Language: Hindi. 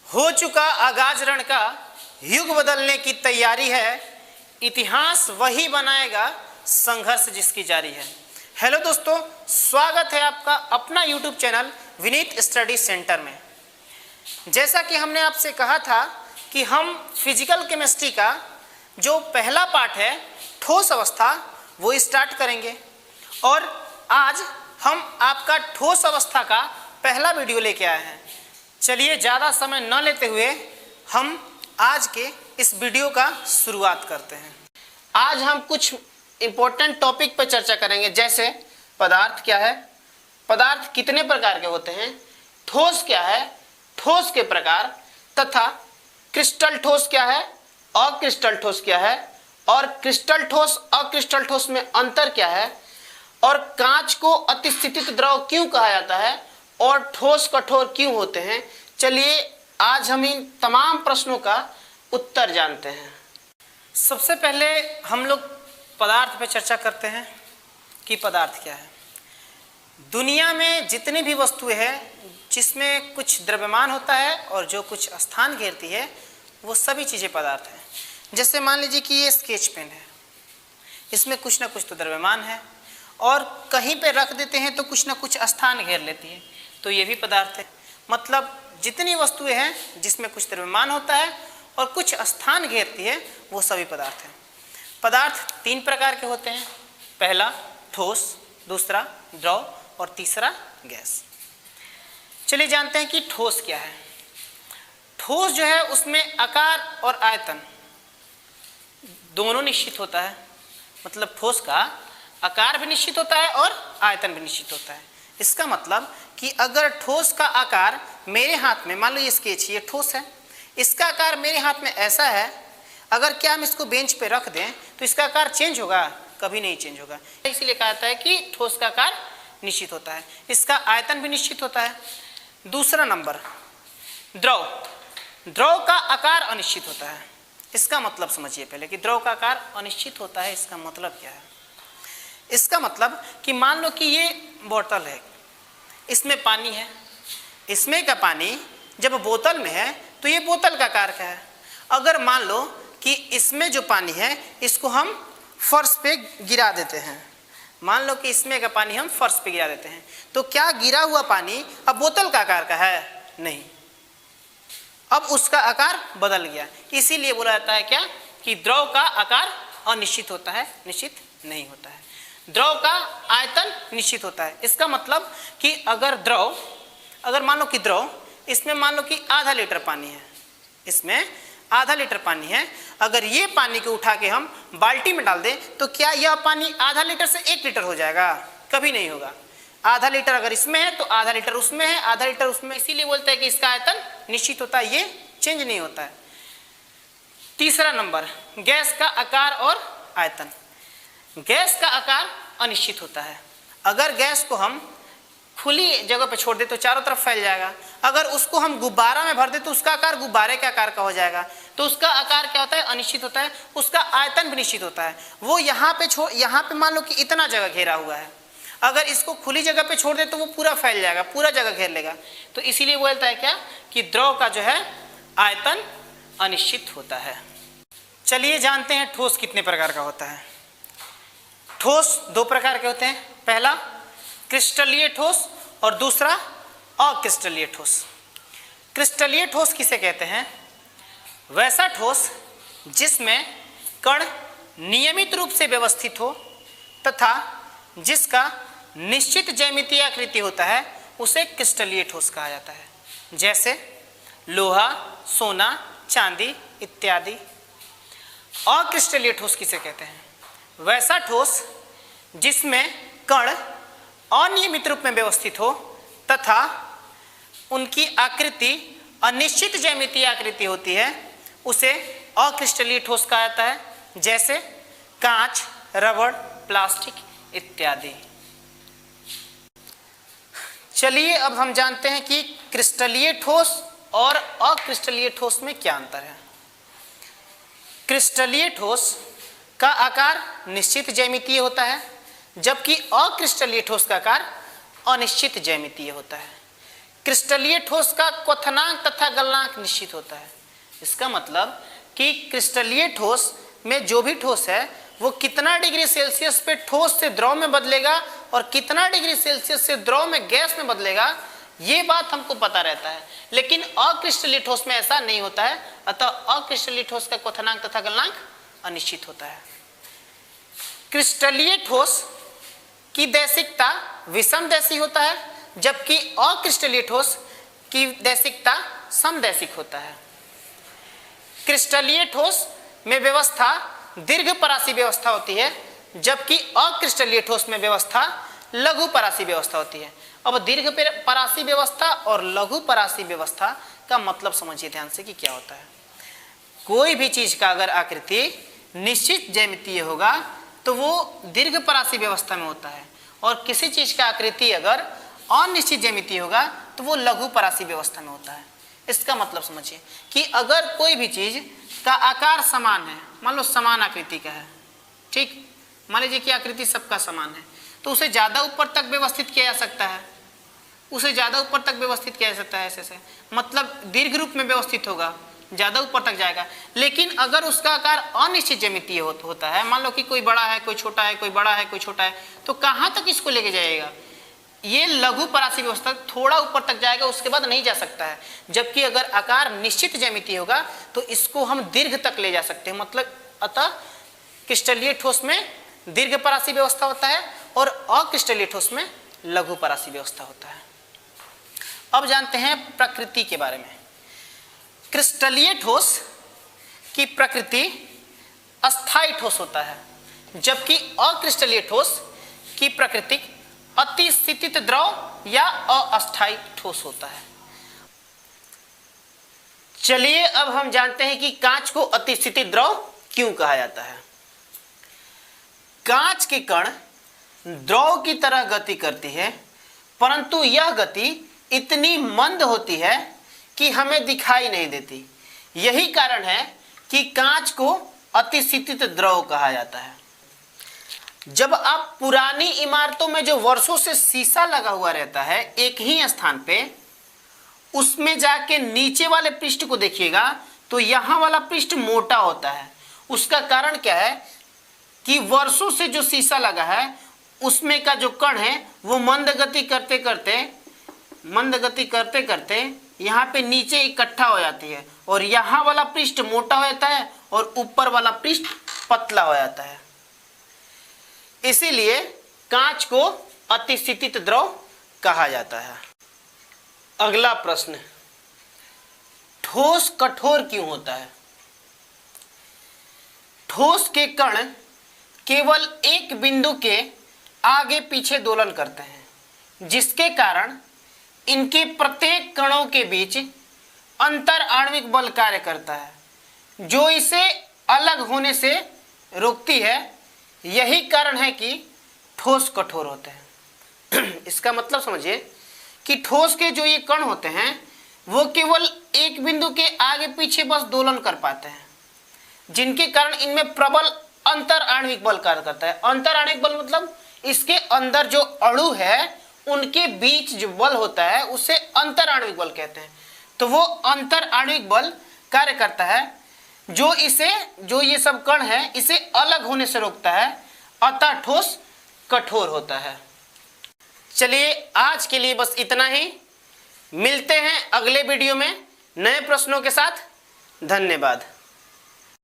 हो चुका आगाज रण का, युग बदलने की तैयारी है, इतिहास वही बनाएगा संघर्ष जिसकी जारी है। हेलो दोस्तों, स्वागत है आपका अपना YouTube channel Vineet study centre में। जैसा कि हमने आपसे कहा था कि हम फिजिकल केमिस्ट्री का जो पहला पार्ट है ठोस अवस्था वो स्टार्ट करेंगे और आज हम आपका ठोस अवस्था का पहला वीडियो लेके आए हैं। चलिए ज़्यादा समय न लेते हुए हम आज के इस वीडियो का शुरुआत करते हैं। आज हम कुछ इम्पोर्टेंट टॉपिक पर चर्चा करेंगे, जैसे पदार्थ क्या है, पदार्थ कितने प्रकार के होते हैं, ठोस क्या है, ठोस के प्रकार, तथा क्रिस्टल ठोस क्या है, अक्रिस्टल ठोस क्या है, और क्रिस्टल ठोस अक्रिस्टल ठोस में अंतर क्या है, और कांच को अतिस्थितित द्रव क्यों कहा जाता है, और ठोस कठोर क्यों होते हैं। चलिए आज हम इन तमाम प्रश्नों का उत्तर जानते हैं। सबसे पहले हम लोग पदार्थ पर चर्चा करते हैं कि पदार्थ क्या है। दुनिया में जितनी भी वस्तुएं हैं जिसमें कुछ द्रव्यमान होता है और जो कुछ स्थान घेरती है वो सभी चीज़ें पदार्थ हैं। जैसे मान लीजिए कि ये स्केच पेन है, इसमें कुछ ना कुछ तो द्रव्यमान है और कहीं पे रख देते हैं तो कुछ ना कुछ स्थान घेर लेती है, तो ये भी पदार्थ है। मतलब जितनी वस्तुएं हैं जिसमें कुछ द्रव्यमान होता है और कुछ स्थान घेरती है वो सभी पदार्थ हैं। पदार्थ तीन प्रकार के होते हैं, पहला ठोस, दूसरा द्रव और तीसरा गैस। चलिए जानते हैं कि ठोस क्या है। ठोस जो है उसमें आकार और आयतन दोनों निश्चित होता है। मतलब ठोस का आकार भी निश्चित होता है और आयतन भी निश्चित होता है। इसका मतलब कि अगर ठोस का आकार मेरे हाथ में, मान लो ये स्केच, ये ठोस है, इसका आकार मेरे हाथ में ऐसा है, अगर क्या हम इसको बेंच पे रख दें तो इसका आकार चेंज होगा? कभी नहीं चेंज होगा। इसीलिए कहा जाता है कि ठोस का आकार निश्चित होता है, इसका आयतन भी निश्चित होता है। दूसरा नंबर द्रव। द्रव का आकार अनिश्चित होता है। इसका मतलब समझिए पहले कि द्रव का आकार अनिश्चित होता है, इसका मतलब क्या है। इसका मतलब कि मान लो कि ये बोतल है, इसमें पानी है, इसमें का पानी जब बोतल में है तो ये बोतल का आकार क्या है। अगर मान लो कि इसमें जो पानी है इसको हम फर्श पे गिरा देते हैं, मान लो कि इसमें का पानी हम फर्श पे गिरा देते हैं, तो क्या गिरा हुआ पानी अब बोतल का आकार का है? नहीं, अब उसका आकार बदल गया। इसीलिए बोला जाता है क्या कि द्रव का आकार अनिश्चित होता है, निश्चित नहीं होता है। द्रव का आयतन निश्चित होता है। इसका मतलब कि अगर मान लो कि द्रव, इसमें मान लो कि आधा लीटर पानी है, इसमें आधा लीटर पानी है, अगर ये पानी को उठा के हम बाल्टी में डाल दें तो क्या यह पानी आधा लीटर से 1 लीटर हो जाएगा? कभी नहीं होगा। आधा लीटर अगर इसमें है तो आधा लीटर उसमें है, आधा लीटर उसमें। इसीलिए बोलते हैं कि इसका आयतन निश्चित होता है, ये चेंज नहीं होता है। तीसरा नंबर गैस का आकार और आयतन। गैस का आकार अनिश्चित होता है। अगर गैस को हम खुली जगह पर छोड़ दे तो चारों तरफ फैल जाएगा, अगर उसको हम गुब्बारा में भर दे तो उसका आकार गुब्बारे के आकार का हो जाएगा। तो उसका आकार क्या होता है? अनिश्चित होता है। उसका आयतन भी निश्चित होता है। वो यहाँ पे मान लो कि इतना जगह घेरा हुआ है, अगर इसको खुली जगह पे छोड़ दे तो वो पूरा फैल जाएगा, पूरा जगह घेर लेगा। तो इसीलिए बोलता है क्या कि द्रव का जो है आयतन अनिश्चित होता है। चलिए जानते हैं ठोस कितने प्रकार का होता है। ठोस दो प्रकार के होते हैं, पहला क्रिस्टलीय ठोस और दूसरा अक्रिस्टलीय ठोस। क्रिस्टलीय ठोस किसे कहते हैं? वैसा ठोस जिसमें कण नियमित रूप से व्यवस्थित हो तथा जिसका निश्चित ज्यामितीय आकृति होता है उसे क्रिस्टलीय ठोस कहा जाता है। जैसे लोहा, सोना, चांदी इत्यादि। अक्रिस्टलीय ठोस किसे कहते हैं? वैसा ठोस जिसमें कण अनियमित रूप में व्यवस्थित हो तथा उनकी आकृति अनिश्चित ज्यामितीय आकृति होती है, उसे अक्रिस्टलीय ठोस कहा जाता है। जैसे कांच, रबड़, प्लास्टिक इत्यादि। चलिए अब हम जानते हैं कि क्रिस्टलीय ठोस और अक्रिस्टलीय ठोस में क्या अंतर है। क्रिस्टलीय ठोस का आकार निश्चित ज्यामितीय होता है, जबकि अक्रिस्टलीय ठोस का आकार अनिश्चित ज्यामितीय होता है। क्रिस्टलीय ठोस का क्वथनांक तथा गलनांक निश्चित होता है। इसका मतलब कि क्रिस्टलीय ठोस में जो भी ठोस है वो कितना डिग्री सेल्सियस पे ठोस से द्रव में बदलेगा और कितना डिग्री सेल्सियस से द्रव में गैस में बदलेगा, ये बात हमको पता रहता है। लेकिन अक्रिस्टलीय ठोस में ऐसा नहीं होता है, अतः अक्रिस्टलीय ठोस का क्वथनांक तथा गलनांक अनिश्चित होता है। क्रिस्टलीय ठोस की दैशिकता विषमदैशिक होता है, जबकि अक्रिस्टलीय ठोस की दैशिकता समदैशिक होता है। क्रिस्टलीय ठोस में व्यवस्था दीर्घ परासी व्यवस्था होती है, जबकि अक्रिस्टलीय ठोस में व्यवस्था लघु परासी व्यवस्था होती है। अब दीर्घ परासी व्यवस्था और लघु परासी व्यवस्था का मतलब समझिए ध्यान से कि क्या होता है। कोई भी चीज का अगर आकृति निश्चित ज्यामितीय होगा तो वो दीर्घ परासी व्यवस्था में होता है, और किसी चीज का आकृति अगर अनिश्चित ज्यामितीय होगा तो वो लघु परासी व्यवस्था में होता है। इसका मतलब समझिए कि अगर कोई भी चीज का आकार समान है, मान लो समान आकृति का है, ठीक, मान लीजिए कि आकृति सबका समान है, तो उसे ज्यादा ऊपर तक व्यवस्थित किया जा सकता है, उसे ज्यादा ऊपर तक व्यवस्थित किया जा सकता है, ऐसे मतलब दीर्घ रूप में व्यवस्थित होगा, ज्यादा ऊपर तक जाएगा। लेकिन अगर उसका आकार अनिश्चित ज्यामितीय होता है, मान लो कि कोई बड़ा है कोई छोटा है, कोई बड़ा है कोई छोटा है, तो कहाँ तक इसको लेके जाएगा? ये लघु परासी व्यवस्था थोड़ा ऊपर तक जाएगा, उसके बाद नहीं जा सकता है। जबकि अगर आकार निश्चित ज्यामितीय होगा तो इसको हम दीर्घ तक ले जा सकते हैं। मतलब अतः क्रिस्टलीय ठोस में दीर्घ परासी व्यवस्था होता है और अक्रिस्टलीय ठोस में लघु परासी व्यवस्था होता है। अब जानते हैं प्रकृति के बारे में। क्रिस्टलीय ठोस की प्रकृति अस्थायी ठोस होता है, जबकि अक्रिस्टलीय ठोस की प्रकृति अतिस्थितित द्रव या अस्थायी ठोस होता है। चलिए अब हम जानते हैं कि कांच को अतिस्थितित द्रव क्यों कहा जाता है। कांच के कण द्रव की तरह गति करती है, परंतु यह गति इतनी मंद होती है कि हमें दिखाई नहीं देती। यही कारण है कि कांच को अतिस्थितित द्रव कहा जाता है। जब आप पुरानी इमारतों में जो वर्षों से शीशा लगा हुआ रहता है एक ही स्थान पे, उसमें जाके नीचे वाले पृष्ठ को देखिएगा तो यहाँ वाला पृष्ठ मोटा होता है। उसका कारण क्या है कि वर्षों से जो शीशा लगा है उसमें का जो कण है वो मंद गति करते करते यहाँ पे नीचे इकट्ठा हो जाती है, और यहाँ वाला पृष्ठ मोटा हो जाता है और ऊपर वाला पृष्ठ पतला हो जाता है। इसीलिए कांच को अतिस्थितित द्रव कहा जाता है। अगला प्रश्न, ठोस कठोर क्यों होता है? ठोस के कण केवल एक बिंदु के आगे पीछे दोलन करते हैं, जिसके कारण इनके प्रत्येक कणों के बीच अंतर आणविक बल कार्य करता है, जो इसे अलग होने से रोकती है। यही कारण है कि ठोस कठोर होते हैं। इसका मतलब समझिए कि ठोस के जो ये कण होते हैं वो केवल एक बिंदु के आगे पीछे बस दोलन कर पाते हैं, जिनके कारण इनमें प्रबल अंतर आणविक बल कार्य करता है। अंतर आणविक बल मतलब इसके अंदर जो अणु है उनके बीच जो बल होता है उसे अंतर आणविक बल कहते हैं। तो वो अंतर आणविक बल कार्य करता है जो ये सब कण है इसे अलग होने से रोकता है, अतः ठोस कठोर होता है। चलिए आज के लिए बस इतना ही। मिलते हैं अगले वीडियो में नए प्रश्नों के साथ। धन्यवाद।